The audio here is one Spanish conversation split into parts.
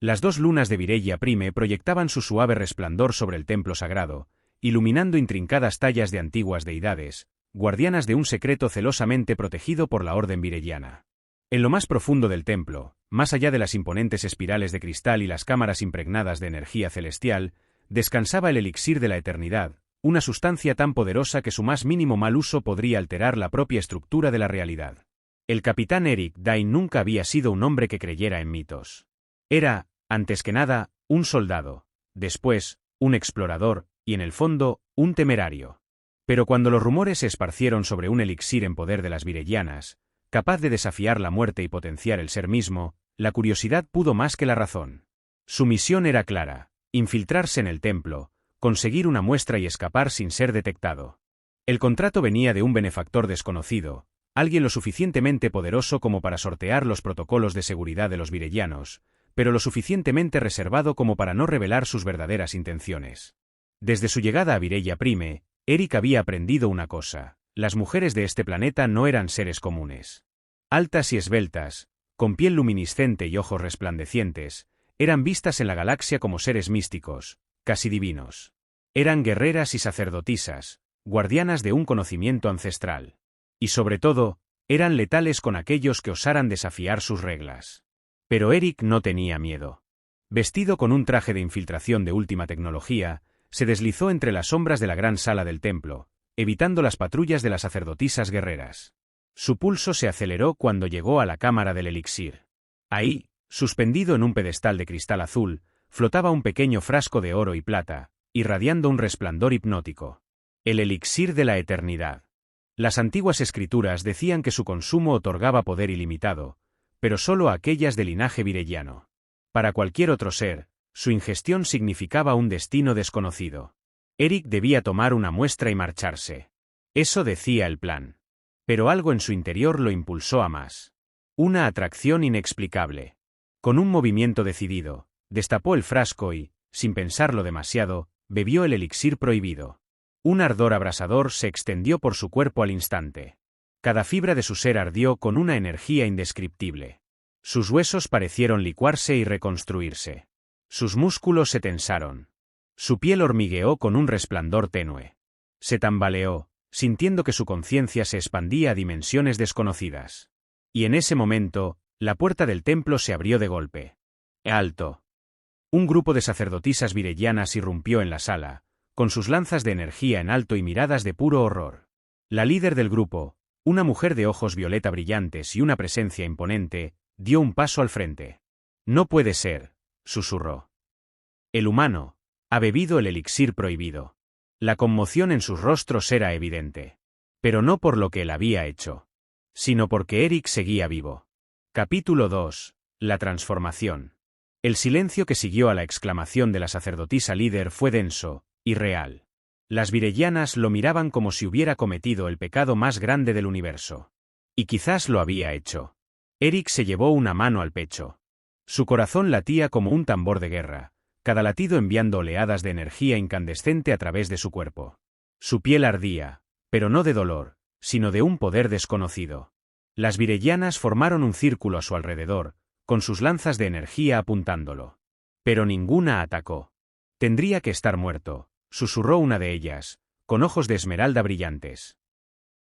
Las dos lunas de Vireya Prime proyectaban su suave resplandor sobre el templo sagrado, iluminando intrincadas tallas de antiguas deidades, guardianas de un secreto celosamente protegido por la orden vireyana. En lo más profundo del templo, más allá de las imponentes espirales de cristal y las cámaras impregnadas de energía celestial, descansaba el elixir de la eternidad, una sustancia tan poderosa que su más mínimo mal uso podría alterar la propia estructura de la realidad. El capitán Eric Dane nunca había sido un hombre que creyera en mitos. Era, antes que nada, un soldado, después, un explorador, y en el fondo, un temerario. Pero cuando los rumores se esparcieron sobre un elixir en poder de las vireyanas, capaz de desafiar la muerte y potenciar el ser mismo, la curiosidad pudo más que la razón. Su misión era clara: infiltrarse en el templo, conseguir una muestra y escapar sin ser detectado. El contrato venía de un benefactor desconocido, alguien lo suficientemente poderoso como para sortear los protocolos de seguridad de los vireyanos, pero lo suficientemente reservado como para no revelar sus verdaderas intenciones. Desde su llegada a Vireya Prime, Eric había aprendido una cosa: las mujeres de este planeta no eran seres comunes. Altas y esbeltas, con piel luminiscente y ojos resplandecientes, eran vistas en la galaxia como seres místicos, casi divinos. Eran guerreras y sacerdotisas, guardianas de un conocimiento ancestral. Y sobre todo, eran letales con aquellos que osaran desafiar sus reglas. Pero Eric no tenía miedo. Vestido con un traje de infiltración de última tecnología, se deslizó entre las sombras de la gran sala del templo, evitando las patrullas de las sacerdotisas guerreras. Su pulso se aceleró cuando llegó a la cámara del elixir. Ahí, suspendido en un pedestal de cristal azul, flotaba un pequeño frasco de oro y plata, irradiando un resplandor hipnótico. El elixir de la eternidad. Las antiguas escrituras decían que su consumo otorgaba poder ilimitado, pero solo a aquellas de linaje vireyano. Para cualquier otro ser, su ingestión significaba un destino desconocido. Eric debía tomar una muestra y marcharse. Eso decía el plan. Pero algo en su interior lo impulsó a más. Una atracción inexplicable. Con un movimiento decidido, destapó el frasco y, sin pensarlo demasiado, bebió el elixir prohibido. Un ardor abrasador se extendió por su cuerpo al instante. Cada fibra de su ser ardió con una energía indescriptible. Sus huesos parecieron licuarse y reconstruirse. Sus músculos se tensaron. Su piel hormigueó con un resplandor tenue. Se tambaleó, sintiendo que su conciencia se expandía a dimensiones desconocidas. Y en ese momento, la puerta del templo se abrió de golpe. ¡Alto! Un grupo de sacerdotisas vireyanas irrumpió en la sala, con sus lanzas de energía en alto y miradas de puro horror. La líder del grupo, una mujer de ojos violeta brillantes y una presencia imponente, dio un paso al frente. «No puede ser», susurró. «El humano ha bebido el elixir prohibido». La conmoción en sus rostros era evidente. Pero no por lo que él había hecho, sino porque Eric seguía vivo. Capítulo 2. La transformación. El silencio que siguió a la exclamación de la sacerdotisa líder fue denso, y real. Las vireyanas lo miraban como si hubiera cometido el pecado más grande del universo. Y quizás lo había hecho. Eric se llevó una mano al pecho. Su corazón latía como un tambor de guerra, cada latido enviando oleadas de energía incandescente a través de su cuerpo. Su piel ardía, pero no de dolor, sino de un poder desconocido. Las vireyanas formaron un círculo a su alrededor, con sus lanzas de energía apuntándolo. Pero ninguna atacó. «Tendría que estar muerto», susurró una de ellas, con ojos de esmeralda brillantes.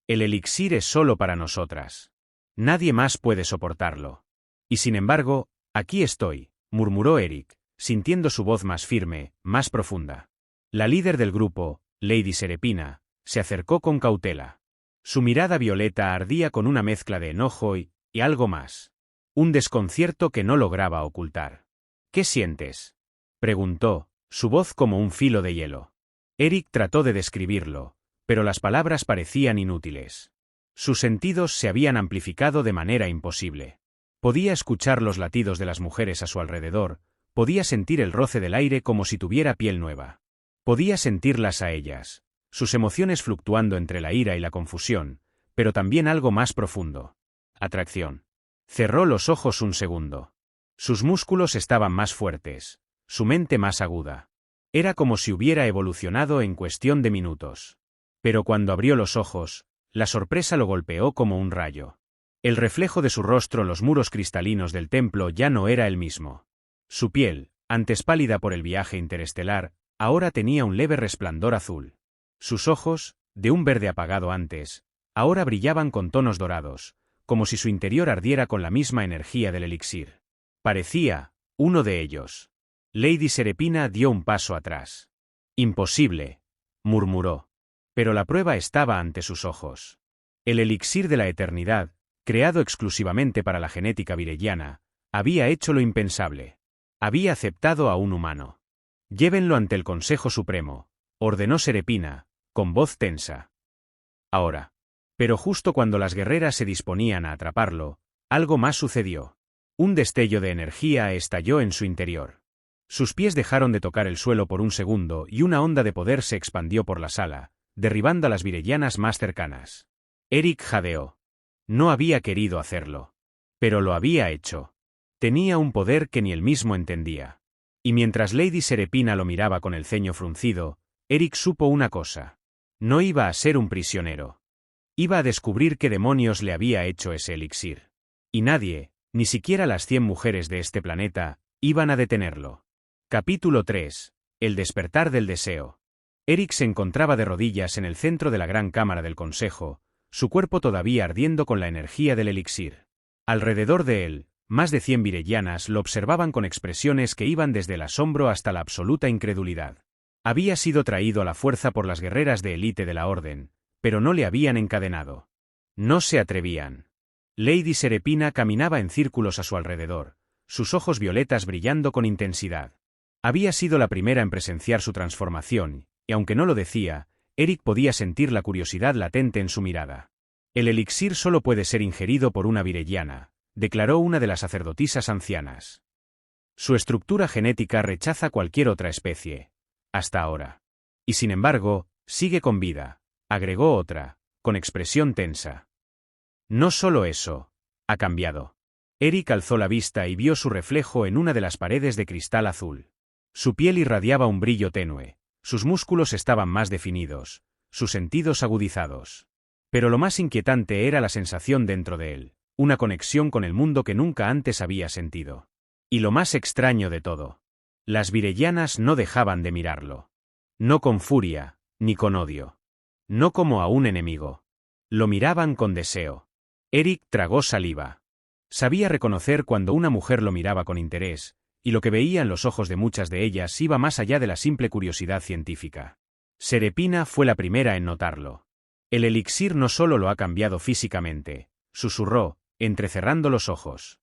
«El elixir es solo para nosotras. Nadie más puede soportarlo. Y sin embargo, aquí estoy», murmuró Eric, sintiendo su voz más firme, más profunda. La líder del grupo, Lady Serepina, se acercó con cautela. Su mirada violeta ardía con una mezcla de enojo y algo más. Un desconcierto que no lograba ocultar. «¿Qué sientes?», preguntó, su voz como un filo de hielo. Eric trató de describirlo, pero las palabras parecían inútiles. Sus sentidos se habían amplificado de manera imposible. Podía escuchar los latidos de las mujeres a su alrededor, podía sentir el roce del aire como si tuviera piel nueva. Podía sentirlas a ellas, sus emociones fluctuando entre la ira y la confusión, pero también algo más profundo. Atracción. Cerró los ojos un segundo. Sus músculos estaban más fuertes, su mente más aguda. Era como si hubiera evolucionado en cuestión de minutos. Pero cuando abrió los ojos, la sorpresa lo golpeó como un rayo. El reflejo de su rostro en los muros cristalinos del templo ya no era el mismo. Su piel, antes pálida por el viaje interestelar, ahora tenía un leve resplandor azul. Sus ojos, de un verde apagado antes, ahora brillaban con tonos dorados, como si su interior ardiera con la misma energía del elixir. Parecía uno de ellos. Lady Serepina dio un paso atrás. Imposible, murmuró. Pero la prueba estaba ante sus ojos. El elixir de la eternidad, creado exclusivamente para la genética vireyana, había hecho lo impensable. Había aceptado a un humano. Llévenlo ante el Consejo Supremo, ordenó Serepina, con voz tensa. Ahora. Pero justo cuando las guerreras se disponían a atraparlo, algo más sucedió. Un destello de energía estalló en su interior. Sus pies dejaron de tocar el suelo por un segundo y una onda de poder se expandió por la sala, derribando a las vireyanas más cercanas. Eric jadeó. No había querido hacerlo. Pero lo había hecho. Tenía un poder que ni él mismo entendía. Y mientras Lady Serepina lo miraba con el ceño fruncido, Eric supo una cosa. No iba a ser un prisionero. Iba a descubrir qué demonios le había hecho ese elixir. Y nadie, ni siquiera las 100 mujeres de este planeta, iban a detenerlo. Capítulo 3. El despertar del deseo. Eric se encontraba de rodillas en el centro de la gran cámara del consejo, su cuerpo todavía ardiendo con la energía del elixir. Alrededor de él, más de 100 vireyanas lo observaban con expresiones que iban desde el asombro hasta la absoluta incredulidad. Había sido traído a la fuerza por las guerreras de élite de la orden, pero no le habían encadenado. No se atrevían. Lady Serepina caminaba en círculos a su alrededor, sus ojos violetas brillando con intensidad. Había sido la primera en presenciar su transformación, y aunque no lo decía, Eric podía sentir la curiosidad latente en su mirada. El elixir solo puede ser ingerido por una vireyana, declaró una de las sacerdotisas ancianas. Su estructura genética rechaza cualquier otra especie, hasta ahora. Y sin embargo, sigue con vida, agregó otra, con expresión tensa. No solo eso, ha cambiado. Eric alzó la vista y vio su reflejo en una de las paredes de cristal azul. Su piel irradiaba un brillo tenue, sus músculos estaban más definidos, sus sentidos agudizados. Pero lo más inquietante era la sensación dentro de él, una conexión con el mundo que nunca antes había sentido. Y lo más extraño de todo. Las vireyanas no dejaban de mirarlo. No con furia, ni con odio. No como a un enemigo. Lo miraban con deseo. Eric tragó saliva. Sabía reconocer cuando una mujer lo miraba con interés, y lo que veía en los ojos de muchas de ellas iba más allá de la simple curiosidad científica. Serepina fue la primera en notarlo. El elixir no solo lo ha cambiado físicamente, susurró, entrecerrando los ojos.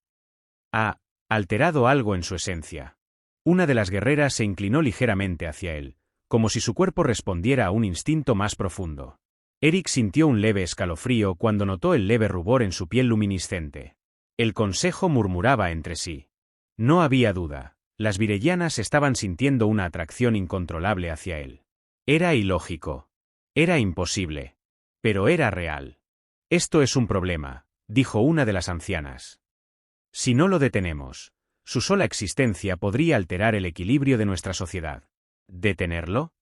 Ha alterado algo en su esencia. Una de las guerreras se inclinó ligeramente hacia él, como si su cuerpo respondiera a un instinto más profundo. Eric sintió un leve escalofrío cuando notó el leve rubor en su piel luminiscente. El consejo murmuraba entre sí. No había duda, las vireyanas estaban sintiendo una atracción incontrolable hacia él. Era ilógico. Era imposible. Pero era real. Esto es un problema, dijo una de las ancianas. Si no lo detenemos, su sola existencia podría alterar el equilibrio de nuestra sociedad. ¿Detenerlo?,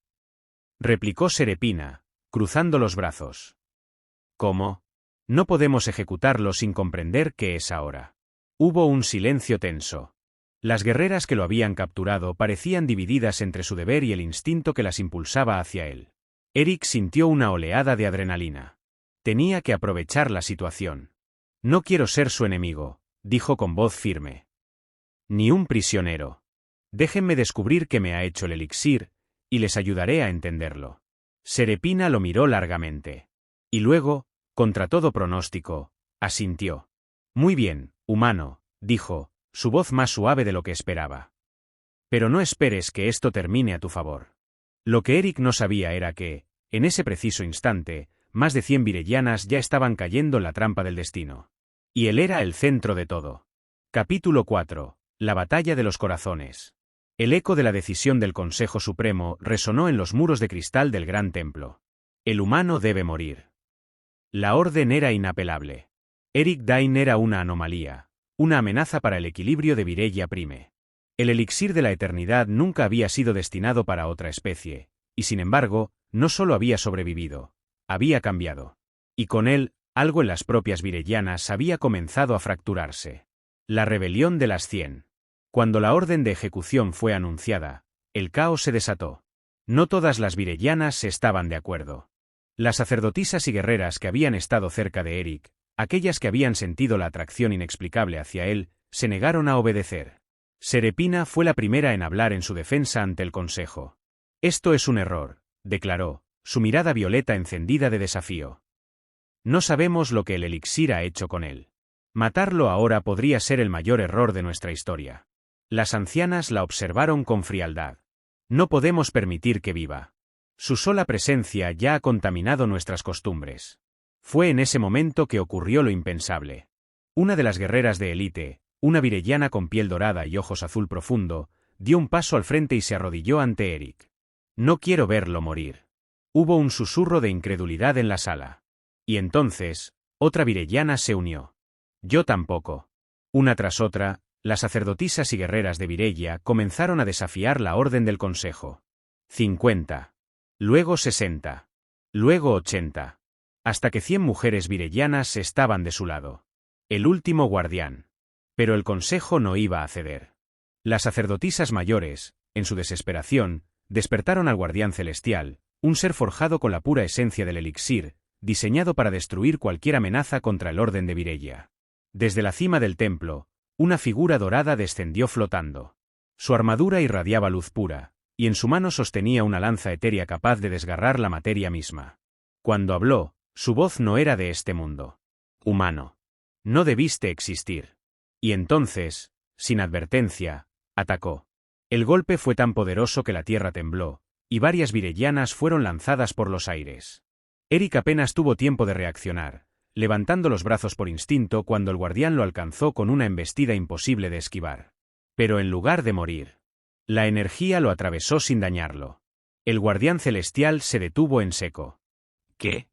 replicó Serepina, cruzando los brazos. ¿Cómo? No podemos ejecutarlo sin comprender qué es ahora. Hubo un silencio tenso. Las guerreras que lo habían capturado parecían divididas entre su deber y el instinto que las impulsaba hacia él. Eric sintió una oleada de adrenalina. Tenía que aprovechar la situación. No quiero ser su enemigo, dijo con voz firme. Ni un prisionero. Déjenme descubrir qué me ha hecho el elixir, y les ayudaré a entenderlo. Serepina lo miró largamente. Y luego, contra todo pronóstico, asintió. Muy bien, humano, dijo, su voz más suave de lo que esperaba. Pero no esperes que esto termine a tu favor. Lo que Eric no sabía era que, en ese preciso instante, más de 100 vireyanas ya estaban cayendo en la trampa del destino. Y él era el centro de todo. Capítulo 4. La batalla de los corazones. El eco de la decisión del Consejo Supremo resonó en los muros de cristal del gran templo. El humano debe morir. La orden era inapelable. Eric Dane era una anomalía, una amenaza para el equilibrio de Vireya Prime. El elixir de la eternidad nunca había sido destinado para otra especie, y sin embargo, no solo había sobrevivido, había cambiado. Y con él, algo en las propias vireyanas había comenzado a fracturarse. La rebelión de las 100. Cuando la orden de ejecución fue anunciada, el caos se desató. No todas las virellanas estaban de acuerdo. Las sacerdotisas y guerreras que habían estado cerca de Eric, aquellas que habían sentido la atracción inexplicable hacia él, se negaron a obedecer. Serepina fue la primera en hablar en su defensa ante el consejo. «Esto es un error», declaró, su mirada violeta encendida de desafío. «No sabemos lo que el elixir ha hecho con él. Matarlo ahora podría ser el mayor error de nuestra historia». Las ancianas la observaron con frialdad. «No podemos permitir que viva. Su sola presencia ya ha contaminado nuestras costumbres». Fue en ese momento que ocurrió lo impensable. Una de las guerreras de élite, una virellana con piel dorada y ojos azul profundo, dio un paso al frente y se arrodilló ante Eric. «No quiero verlo morir». Hubo un susurro de incredulidad en la sala. Y entonces, otra virellana se unió. «Yo tampoco». Una tras otra, las sacerdotisas y guerreras de Virella comenzaron a desafiar la orden del consejo. 50. Luego 60. Luego 80. Hasta que 100 mujeres virellanas estaban de su lado. El último guardián. Pero el consejo no iba a ceder. Las sacerdotisas mayores, en su desesperación, despertaron al guardián celestial, un ser forjado con la pura esencia del elixir, diseñado para destruir cualquier amenaza contra el orden de Virella. Desde la cima del templo, una figura dorada descendió flotando. Su armadura irradiaba luz pura, y en su mano sostenía una lanza etérea capaz de desgarrar la materia misma. Cuando habló, su voz no era de este mundo. «Humano. No debiste existir». Y entonces, sin advertencia, atacó. El golpe fue tan poderoso que la tierra tembló, y varias virellanas fueron lanzadas por los aires. Eric apenas tuvo tiempo de reaccionar, levantando los brazos por instinto cuando el guardián lo alcanzó con una embestida imposible de esquivar. Pero en lugar de morir, la energía lo atravesó sin dañarlo. El guardián celestial se detuvo en seco. ¿Qué?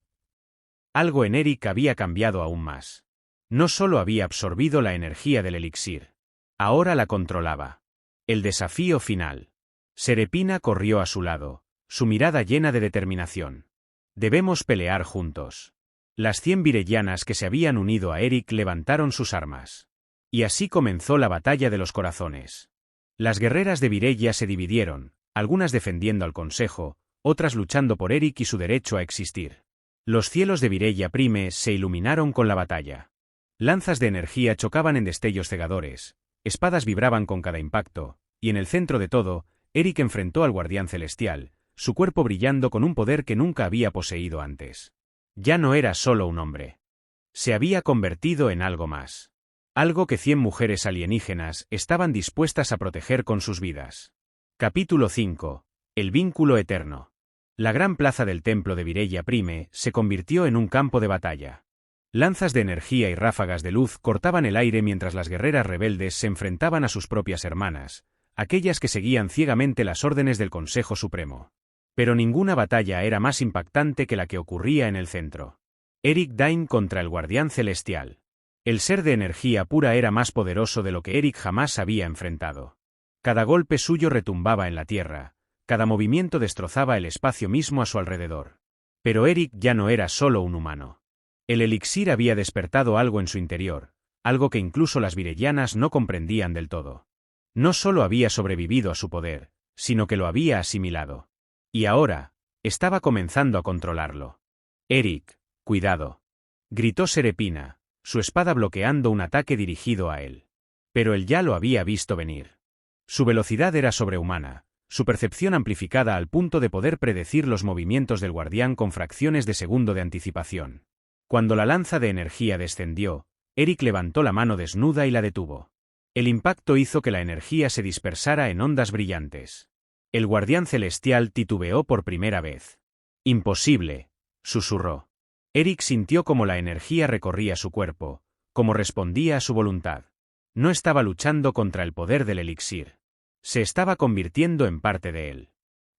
Algo en Eric había cambiado aún más. No solo había absorbido la energía del elixir, ahora la controlaba. El desafío final. Serepina corrió a su lado, su mirada llena de determinación. «Debemos pelear juntos». Las 100 virellanas que se habían unido a Eric levantaron sus armas. Y así comenzó la batalla de los corazones. Las guerreras de Virella se dividieron, algunas defendiendo al consejo, otras luchando por Eric y su derecho a existir. Los cielos de Virella Prime se iluminaron con la batalla. Lanzas de energía chocaban en destellos cegadores, espadas vibraban con cada impacto, y en el centro de todo, Eric enfrentó al guardián celestial, su cuerpo brillando con un poder que nunca había poseído antes. Ya no era solo un hombre. Se había convertido en algo más. Algo que 100 mujeres alienígenas estaban dispuestas a proteger con sus vidas. Capítulo 5. El vínculo eterno. La gran plaza del templo de Virella Prime se convirtió en un campo de batalla. Lanzas de energía y ráfagas de luz cortaban el aire mientras las guerreras rebeldes se enfrentaban a sus propias hermanas, aquellas que seguían ciegamente las órdenes del Consejo Supremo. Pero ninguna batalla era más impactante que la que ocurría en el centro. Eric Dane contra el Guardián Celestial. El ser de energía pura era más poderoso de lo que Eric jamás había enfrentado. Cada golpe suyo retumbaba en la tierra, cada movimiento destrozaba el espacio mismo a su alrededor. Pero Eric ya no era solo un humano. El elixir había despertado algo en su interior, algo que incluso las virellanas no comprendían del todo. No solo había sobrevivido a su poder, sino que lo había asimilado. Y ahora, estaba comenzando a controlarlo. «Eric, cuidado», gritó Serepina, su espada bloqueando un ataque dirigido a él. Pero él ya lo había visto venir. Su velocidad era sobrehumana, su percepción amplificada al punto de poder predecir los movimientos del guardián con fracciones de segundo de anticipación. Cuando la lanza de energía descendió, Eric levantó la mano desnuda y la detuvo. El impacto hizo que la energía se dispersara en ondas brillantes. El guardián celestial titubeó por primera vez. «Imposible», susurró. Eric sintió cómo la energía recorría su cuerpo, cómo respondía a su voluntad. No estaba luchando contra el poder del elixir. Se estaba convirtiendo en parte de él.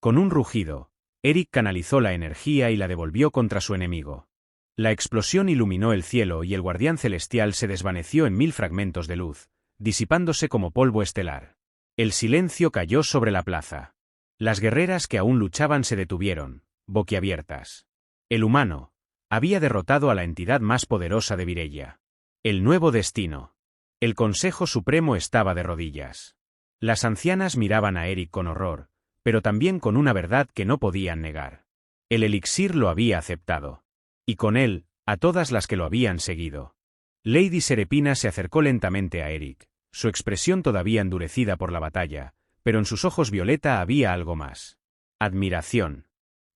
Con un rugido, Eric canalizó la energía y la devolvió contra su enemigo. La explosión iluminó el cielo y el guardián celestial se desvaneció en 1000 fragmentos de luz, disipándose como polvo estelar. El silencio cayó sobre la plaza. Las guerreras que aún luchaban se detuvieron, boquiabiertas. El humano había derrotado a la entidad más poderosa de Virella. El nuevo destino. El Consejo Supremo estaba de rodillas. Las ancianas miraban a Eric con horror, pero también con una verdad que no podían negar. El elixir lo había aceptado. Y con él, a todas las que lo habían seguido. Lady Serepina se acercó lentamente a Eric, su expresión todavía endurecida por la batalla, pero en sus ojos violeta había algo más. Admiración.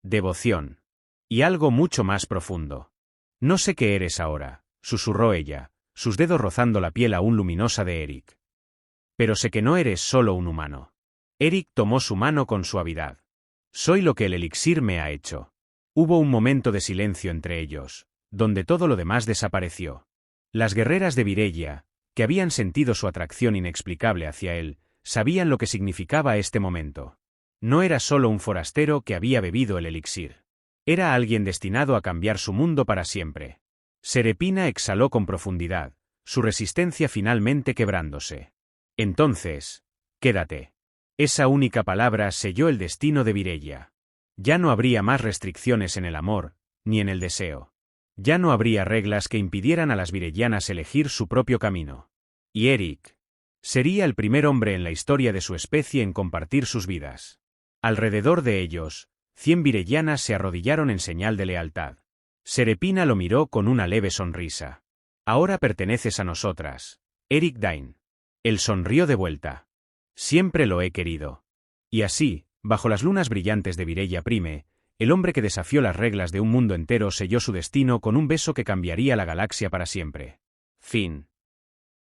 Devoción. Y algo mucho más profundo. No sé qué eres ahora, susurró ella, sus dedos rozando la piel aún luminosa de Eric. Pero sé que no eres solo un humano. Eric tomó su mano con suavidad. Soy lo que el elixir me ha hecho. Hubo un momento de silencio entre ellos, donde todo lo demás desapareció. Las guerreras de Virella, que habían sentido su atracción inexplicable hacia él, sabían lo que significaba este momento. No era solo un forastero que había bebido el elixir. Era alguien destinado a cambiar su mundo para siempre. Serepina exhaló con profundidad, su resistencia finalmente quebrándose. Entonces, quédate. Esa única palabra selló el destino de Virella. Ya no habría más restricciones en el amor, ni en el deseo. Ya no habría reglas que impidieran a las virellanas elegir su propio camino. Y Eric sería el primer hombre en la historia de su especie en compartir sus vidas. Alrededor de ellos, 100 virellanas se arrodillaron en señal de lealtad. Serepina lo miró con una leve sonrisa. Ahora perteneces a nosotras, Eric Dane. Él sonrió de vuelta. Siempre lo he querido. Y así, bajo las lunas brillantes de Virella Prime, el hombre que desafió las reglas de un mundo entero selló su destino con un beso que cambiaría la galaxia para siempre. Fin.